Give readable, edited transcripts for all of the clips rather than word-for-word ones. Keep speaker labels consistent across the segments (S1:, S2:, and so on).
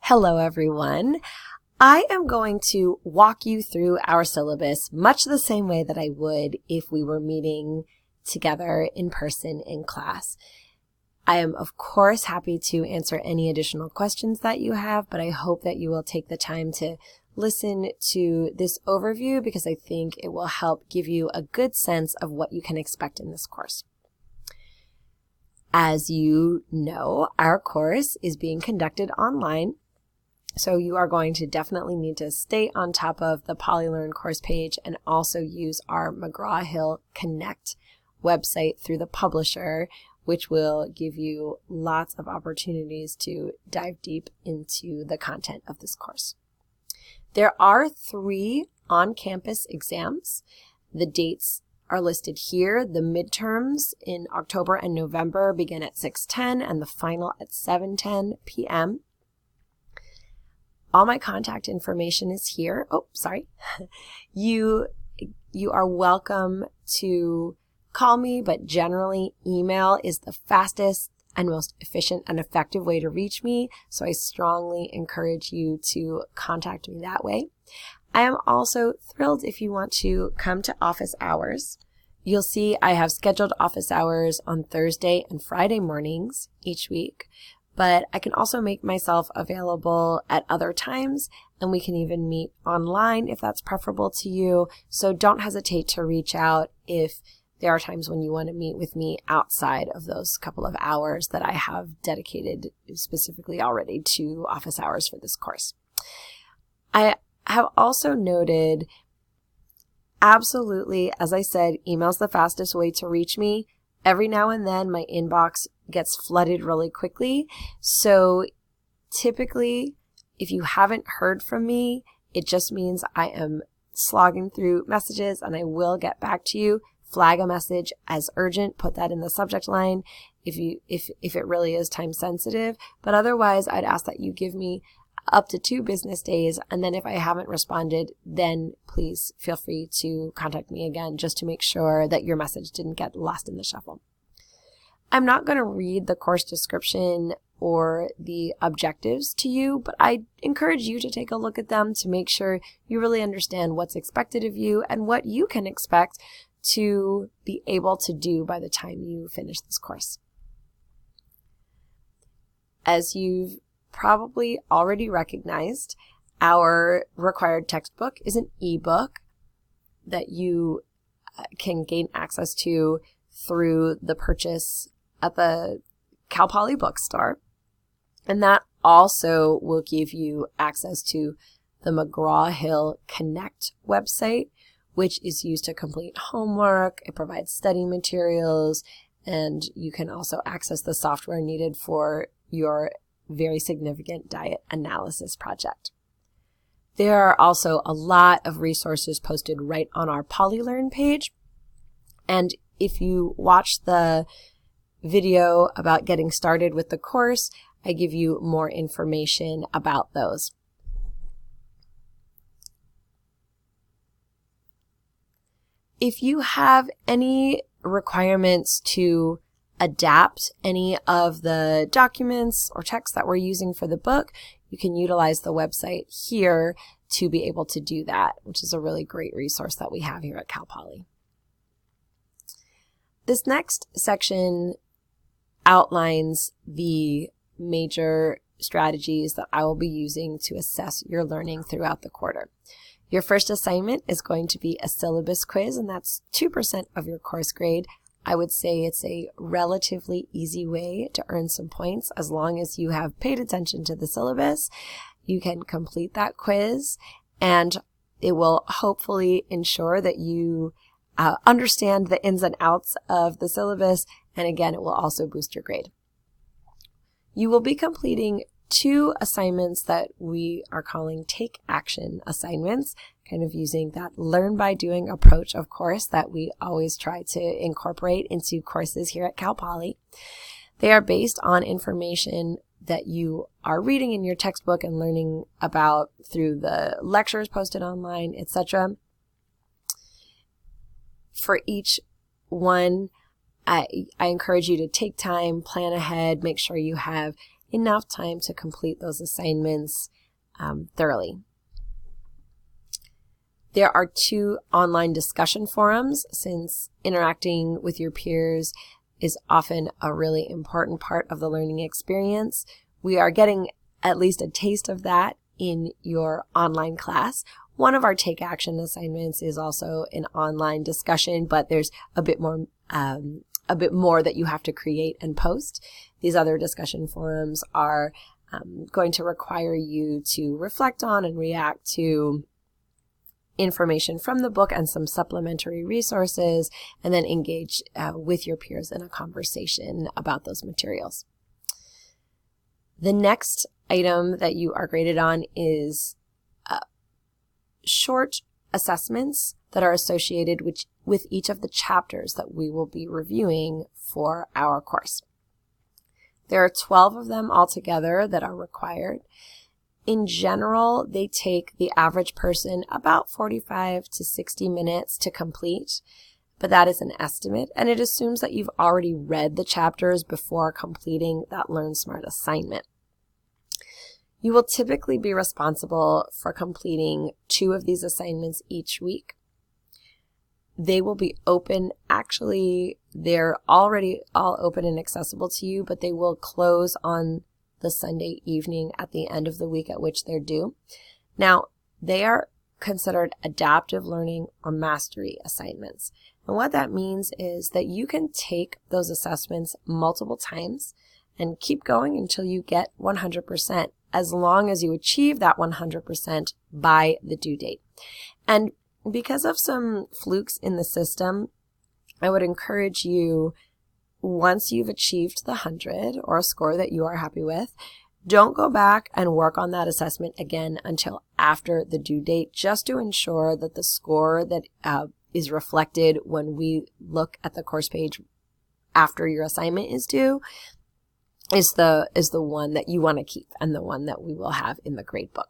S1: Hello everyone. I am going to walk you through our syllabus much the same way that I would if we were meeting together in person in class. I am of course happy to answer any additional questions that you have, but I hope that you will take the time to listen to this overview because I think it will help give you a good sense of what you can expect in this course. As you know, our course is being conducted online, so you are going to definitely need to stay on top of the PolyLearn course page and also use our McGraw-Hill Connect website through the publisher, which will give you lots of opportunities to dive deep into the content of this course. There are 3 on-campus exams. The dates are listed here. The midterms in October and November begin at 6:10 and the final at 7:10 p.m. All my contact information is here. Oh, sorry. You are welcome to call me, but generally email is the fastest and most efficient and effective way to reach me, so I strongly encourage you to contact me that way. I am also thrilled if you want to come to office hours. You'll see I have scheduled office hours on Thursday and Friday mornings each week, but I can also make myself available at other times, and we can even meet online if that's preferable to you. So don't hesitate to reach out if there are times when you want to meet with me outside of those couple of hours that I have dedicated specifically already to office hours for this course. I have also noted, absolutely, as I said, email's the fastest way to reach me. Every now and then my inbox gets flooded really quickly. So typically, if you haven't heard from me, it just means I am slogging through messages and I will get back to you. Flag a message as urgent, put that in the subject line if it really is time sensitive. But otherwise, I'd ask that you give me up to 2 business days, and then if I haven't responded, then please feel free to contact me again just to make sure that your message didn't get lost in the shuffle. I'm not going to read the course description or the objectives to you, but I encourage you to take a look at them to make sure you really understand what's expected of you and what you can expect to be able to do by the time you finish this course. As you've probably already recognized, our required textbook is an ebook that you can gain access to through the purchase at the Cal Poly bookstore. And that also will give you access to the McGraw-Hill Connect website, which is used to complete homework. It provides study materials, and you can also access the software needed for your very significant diet analysis project. There are also a lot of resources posted right on our PolyLearn page. And if you watch the video about getting started with the course, I give you more information about those. If you have any requirements to adapt any of the documents or text that we're using for the book, you can utilize the website here to be able to do that, which is a really great resource that we have here at Cal Poly. This next section outlines the major strategies that I will be using to assess your learning throughout the quarter. Your first assignment is going to be a syllabus quiz, and that's 2% of your course grade. I would say it's a relatively easy way to earn some points. As long as you have paid attention to the syllabus, you can complete that quiz, and it will hopefully ensure that you understand the ins and outs of the syllabus, and again, it will also boost your grade. You will be completing 2 assignments that we are calling take action assignments, kind of using that learn by doing approach, of course, that we always try to incorporate into courses here at Cal Poly. They are based on information that you are reading in your textbook and learning about through the lectures posted online, etc. For each one, I encourage you to take time, plan ahead, make sure you have enough time to complete those assignments thoroughly. There are 2 online discussion forums, since interacting with your peers is often a really important part of the learning experience. We are getting at least a taste of that in your online class. One of our take action assignments is also an online discussion, but there's a bit more that you have to create and post. These other discussion forums are going to require you to reflect on and react to information from the book and some supplementary resources, and then engage with your peers in a conversation about those materials. The next item that you are graded on is short assessments that are associated with each of the chapters that we will be reviewing for our course. There are 12 of them altogether that are required. In general, they take the average person about 45 to 60 minutes to complete, but that is an estimate, and it assumes that you've already read the chapters before completing that Learn Smart assignment. You will typically be responsible for completing 2 of these assignments each week. They will be open. Actually, they're already all open and accessible to you, but they will close on the Sunday evening at the end of the week at which they're due. Now, they are considered adaptive learning or mastery assignments. And what that means is that you can take those assessments multiple times and keep going until you get 100%, as long as you achieve that 100% by the due date. And because of some flukes in the system, I would encourage you, once you've achieved the 100 or a score that you are happy with, don't go back and work on that assessment again until after the due date, just to ensure that the score that is reflected when we look at the course page after your assignment is due is the one that you want to keep and the one that we will have in the grade book.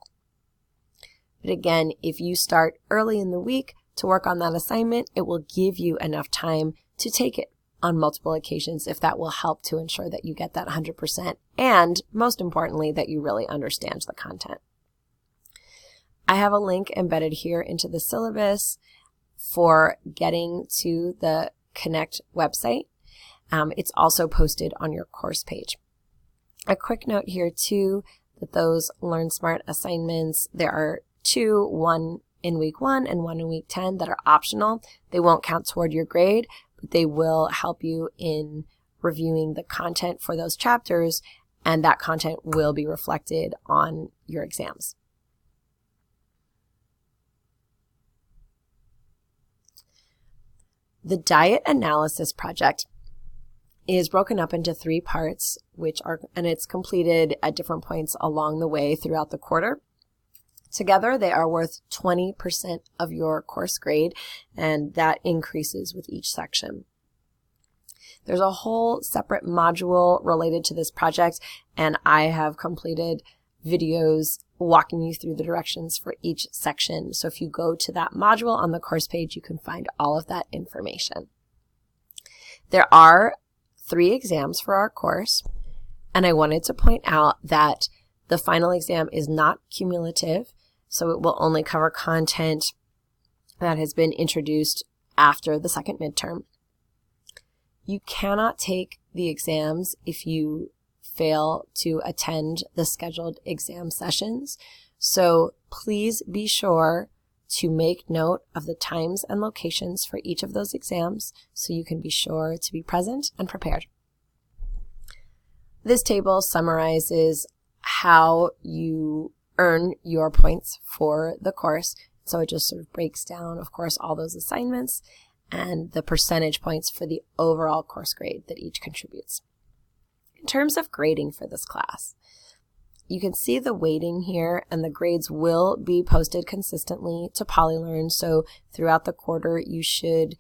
S1: But again, if you start early in the week to work on that assignment, it will give you enough time to take it on multiple occasions, if that will help to ensure that you get that 100%, and most importantly, that you really understand the content. I have a link embedded here into the syllabus for getting to the Connect website. It's also posted on your course page. A quick note here too, that those Learn Smart assignments, there are 2, one in week 1 and one in week 10, that are optional. They won't count toward your grade, but they will help you in reviewing the content for those chapters, and that content will be reflected on your exams. The diet analysis project is broken up into 3 parts, and it's completed at different points along the way throughout the quarter. Together, they are worth 20% of your course grade, and that increases with each section. There's a whole separate module related to this project, and I have completed videos walking you through the directions for each section. So if you go to that module on the course page, you can find all of that information. There are 3 exams for our course, and I wanted to point out that the final exam is not cumulative, so it will only cover content that has been introduced after the second midterm. You cannot take the exams if you fail to attend the scheduled exam sessions, so please be sure to make note of the times and locations for each of those exams so you can be sure to be present and prepared. This table summarizes how you earn your points for the course. So it just sort of breaks down, of course, all those assignments and the percentage points for the overall course grade that each contributes. In terms of grading for this class, you can see the weighting here, and the grades will be posted consistently to PolyLearn. So throughout the quarter, you should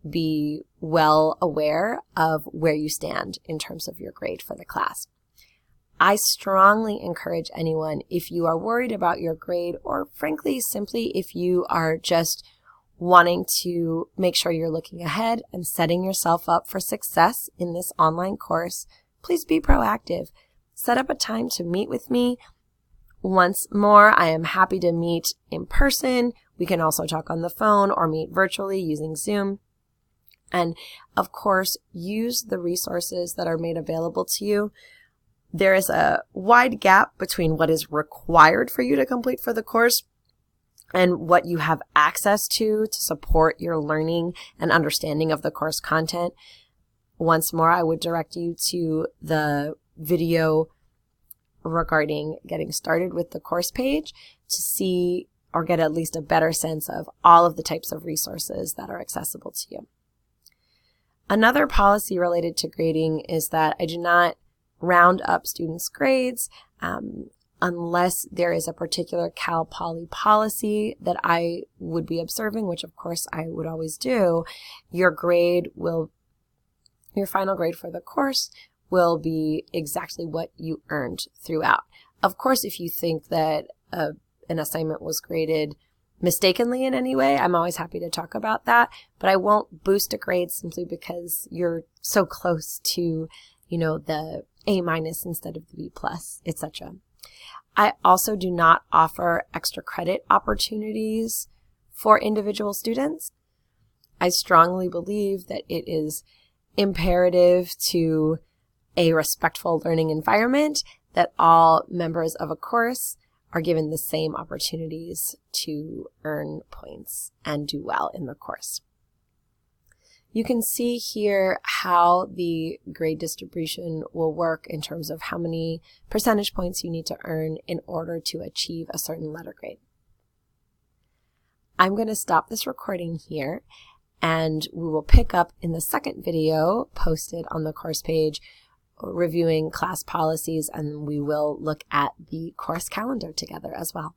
S1: be well aware of where you stand in terms of your grade for the class. I strongly encourage anyone, if you are worried about your grade, or frankly, simply if you are just wanting to make sure you're looking ahead and setting yourself up for success in this online course, please be proactive. set up a time to meet with me. Once more, I am happy to meet in person. We can also talk on the phone or meet virtually using Zoom. And of course, use the resources that are made available to you. There is a wide gap between what is required for you to complete for the course and what you have access to support your learning and understanding of the course content. Once more, I would direct you to the video regarding getting started with the course page to see or get at least a better sense of all of the types of resources that are accessible to you. Another policy related to grading is that I do not round up students' grades unless there is a particular Cal Poly policy that I would be observing, which of course I would always do. Your final grade for the course will be exactly what you earned throughout. Of course, if you think that an assignment was graded mistakenly in any way, I'm always happy to talk about that, but I won't boost a grade simply because you're so close to, the A- instead of the B+, etc. I also do not offer extra credit opportunities for individual students. I strongly believe that it is imperative to a respectful learning environment that all members of a course are given the same opportunities to earn points and do well in the course. You can see here how the grade distribution will work in terms of how many percentage points you need to earn in order to achieve a certain letter grade. I'm going to stop this recording here, and we will pick up in the second video posted on the course page reviewing class policies, and we will look at the course calendar together as well.